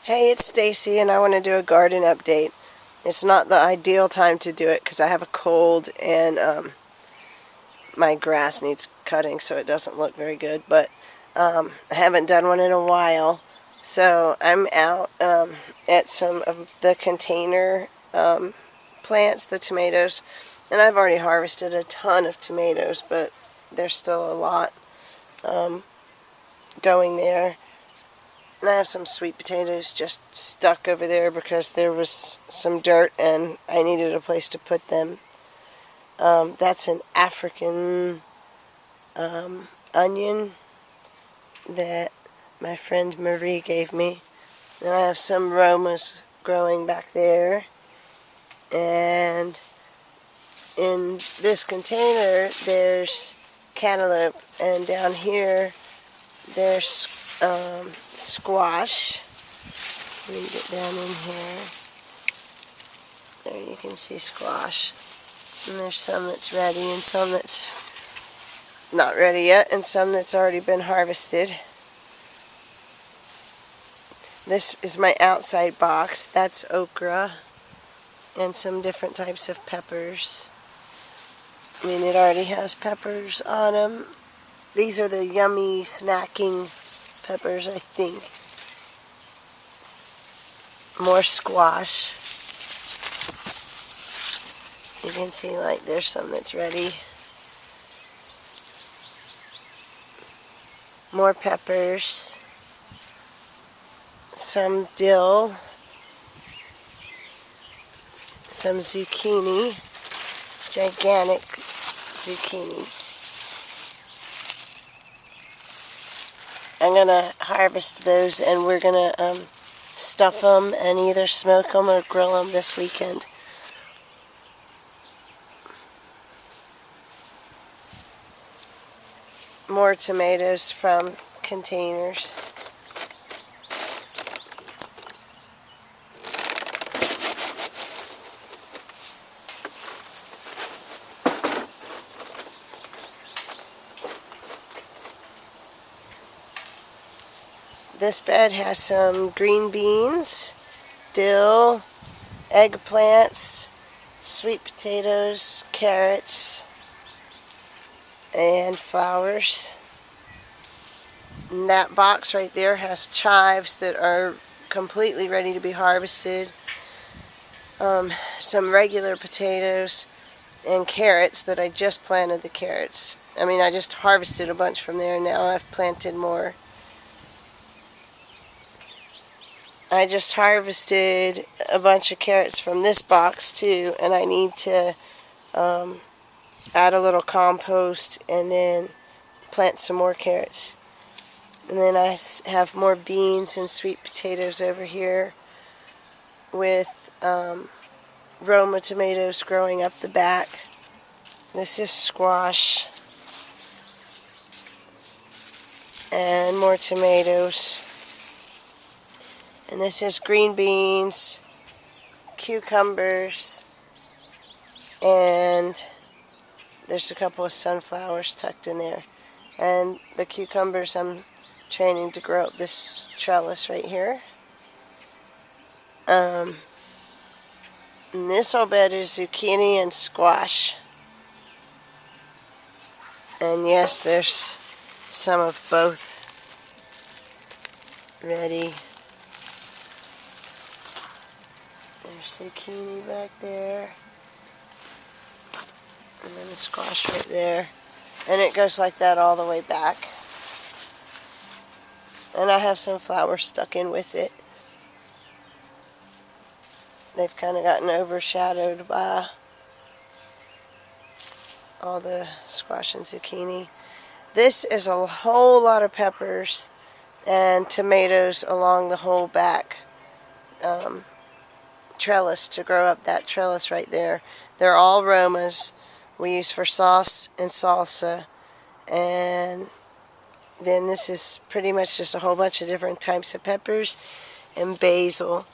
Hey, it's Stacie, and I want to do a garden update. It's not the ideal time to do it because I have a cold and my grass needs cutting, so it doesn't look very good. But I haven't done one in a while, so I'm out at some of the container plants, the tomatoes, and I've already harvested a ton of tomatoes, but there's still a lot going there. And I have some sweet potatoes just stuck over there because there was some dirt and I needed a place to put them. That's an African onion that my friend Marie gave me. And I have some Romas growing back there. And in this container there's cantaloupe, and down here there's squash. Let me get down in here. There you can see squash. And there's some that's ready and some that's not ready yet and some that's already been harvested. This is my outside box. That's okra and some different types of peppers. I mean, it already has peppers on them. These are the yummy snacking peppers, I think. More squash. You can see, like, there's some that's ready. More peppers. Some dill. Some zucchini. Gigantic zucchini. I'm going to harvest those and we're going to stuff them and either smoke them or grill them this weekend. More tomatoes from containers. This bed has some green beans, dill, eggplants, sweet potatoes, carrots, and flowers. And that box right there has chives that are completely ready to be harvested. Some regular potatoes and carrots that I just planted the carrots. I mean, I just harvested a bunch from there and now I've planted more. I just harvested a bunch of carrots from this box too, and I need to add a little compost and then plant some more carrots. And then I have more beans and sweet potatoes over here with Roma tomatoes growing up the back. This is squash and more tomatoes. And this is green beans, cucumbers, and there's a couple of sunflowers tucked in there. And the cucumbers I'm training to grow up this trellis right here. And this whole bed is zucchini and squash. And yes, there's some of both ready. There's zucchini back there, and then the squash right there, and it goes like that all the way back. And I have some flowers stuck in with it. They've kind of gotten overshadowed by all the squash and zucchini. This is a whole lot of peppers and tomatoes along the whole back trellis to grow up that trellis right there. They're all Romas we use for sauce and salsa, and then this is pretty much just a whole bunch of different types of peppers and basil.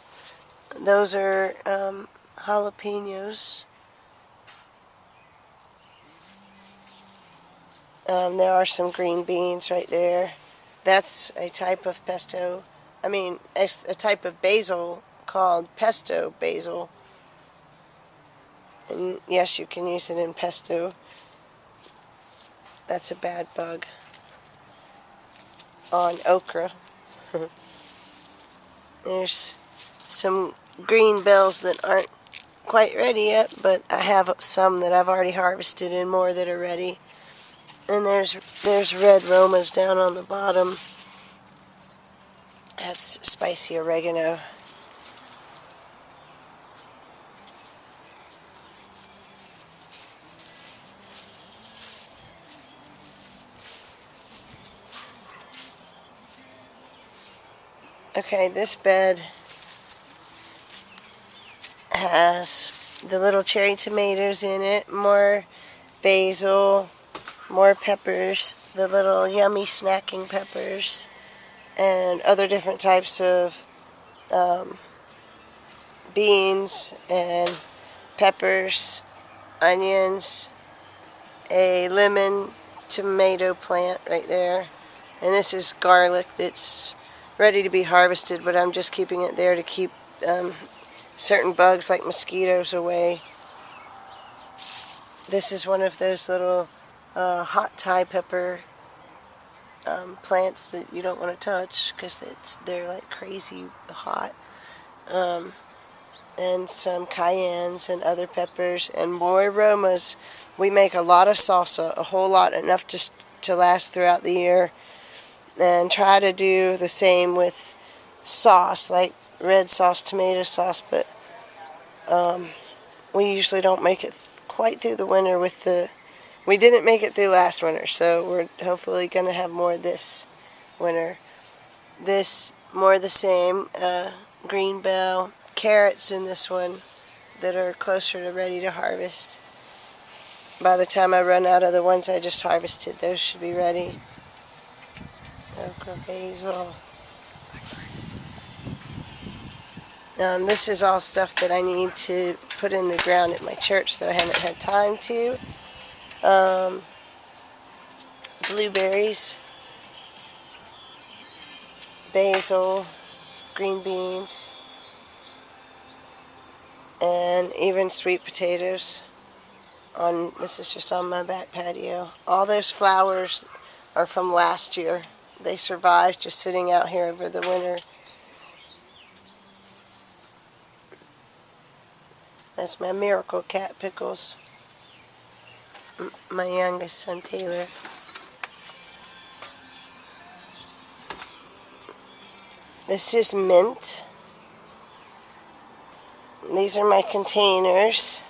Those are jalapenos. There are some green beans right there. That's a type of pesto it's a type of basil called pesto basil. And yes, you can use it in pesto. That's a bad bug. On okra. There's some green bells that aren't quite ready yet, but I have some that I've already harvested and more that are ready. And there's red romas down on the bottom. That's spicy oregano. Okay, this bed has the little cherry tomatoes in it, more basil, more peppers, the little yummy snacking peppers, and other different types of beans and peppers, onions, a lemon tomato plant right there, and this is garlic that's ready to be harvested, but I'm just keeping it there to keep certain bugs like mosquitoes away. This is one of those little hot Thai pepper plants that you don't want to touch because they're like crazy hot. And some cayennes and other peppers and more aromas. We make a lot of salsa, a whole lot, enough to last throughout the year. And try to do the same with sauce, like red sauce, tomato sauce, but we usually don't make it quite through the winter with we didn't make it through last winter, so we're hopefully going to have more this winter. This, more the same, green bell, carrots in this one that are closer to ready to harvest. By the time I run out of the ones I just harvested, those should be ready. Okra, basil. This is all stuff that I need to put in the ground at my church that I haven't had time to. Blueberries, basil, green beans, and even sweet potatoes. This is just on my back patio. All those flowers are from last year. They survived just sitting out here over the winter. That's my miracle cat Pickles. My youngest son Taylor. This is mint. These are my containers.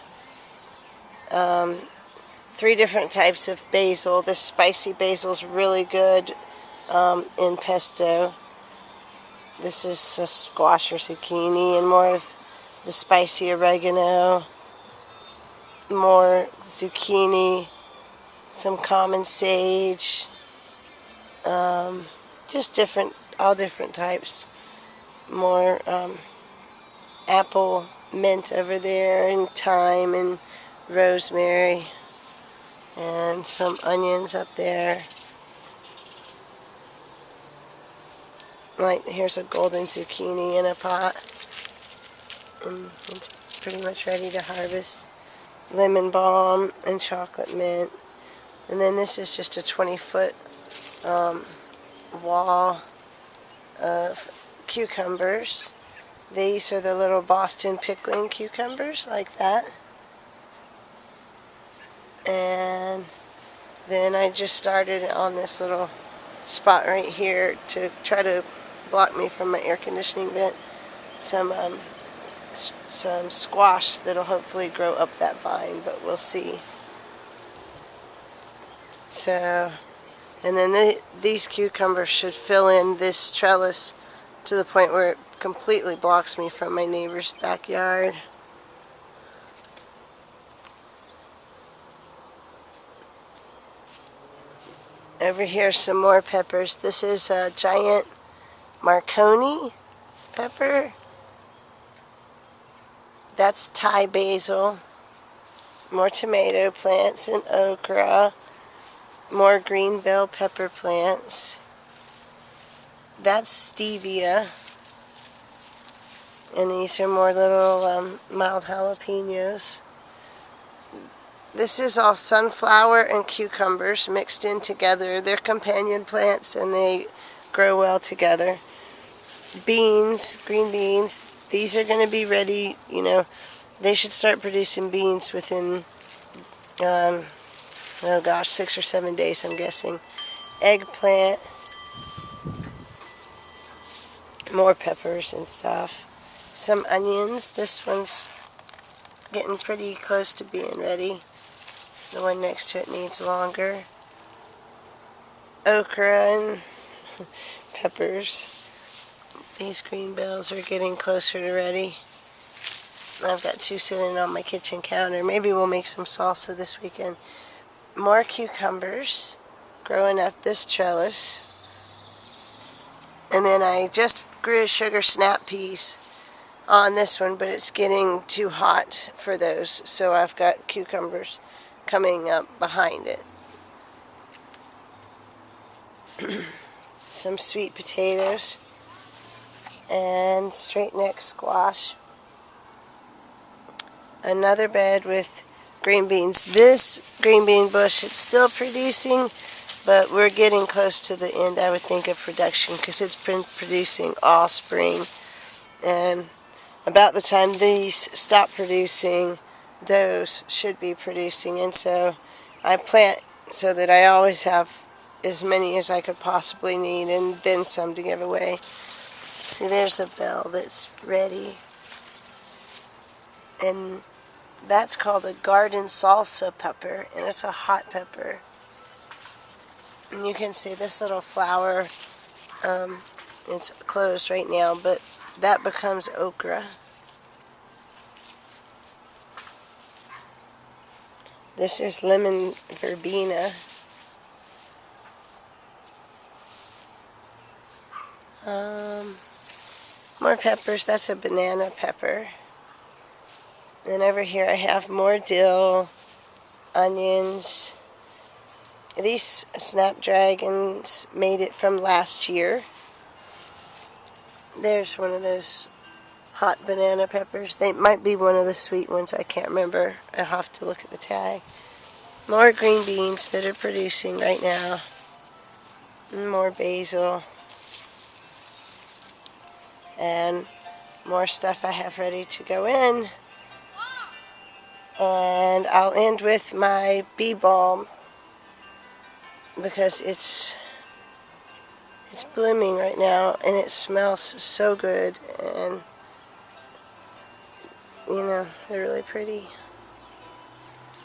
3 different types of basil. This spicy basil is really good in pesto. This is a squash or zucchini, and more of the spicy oregano, more zucchini, some common sage, just all different types. More apple mint over there, and thyme and rosemary, and some onions up there. Like, here's a golden zucchini in a pot, and it's pretty much ready to harvest. Lemon balm and chocolate mint. And then this is just a 20-foot wall of cucumbers. These are the little Boston pickling cucumbers, like that. And then I just started on this little spot right here to try to block me from my air conditioning vent. Some squash that'll hopefully grow up that vine, but we'll see. So, and then these cucumbers should fill in this trellis to the point where it completely blocks me from my neighbor's backyard. Over here, some more peppers. This is a giant Marconi pepper. That's Thai basil. More tomato plants and okra. More green bell pepper plants. that's stevia. And these are more little mild jalapenos. This is all sunflower and cucumbers mixed in together. They're companion plants and they grow well together. Beans, green beans, these are going to be ready, you know, they should start producing beans within, oh gosh, 6 or 7 days, I'm guessing. Eggplant, more peppers and stuff. Some onions. This one's getting pretty close to being ready. The one next to it needs longer. Okra and peppers. These green bells are getting closer to ready. I've got 2 sitting on my kitchen counter. Maybe we'll make some salsa this weekend. More cucumbers growing up this trellis. And then I just grew sugar snap peas on this one, but it's getting too hot for those, so I've got cucumbers coming up behind it. Some sweet potatoes and straight neck squash. Another bed with green beans. This green bean bush, it's still producing, but we're getting close to the end, I would think, of production, because it's been producing all spring. And about the time these stop producing, those should be producing. And so I plant so that I always have as many as I could possibly need, and then some to give away. See, there's a bell that's ready. And that's called a garden salsa pepper, and it's a hot pepper. And you can see this little flower, it's closed right now, but that becomes okra. This is lemon verbena. More peppers. That's a banana pepper. And over here I have more dill, onions. These snapdragons made it from last year. There's one of those hot banana peppers. They might be one of the sweet ones. I can't remember. I'll have to look at the tag. More green beans that are producing right now. And more basil. And more stuff I have ready to go in. And I'll end with my bee balm, because it's blooming right now and it smells so good, and you know, they're really pretty.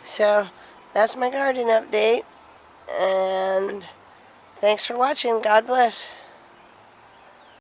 So that's my garden update, and thanks for watching. God bless.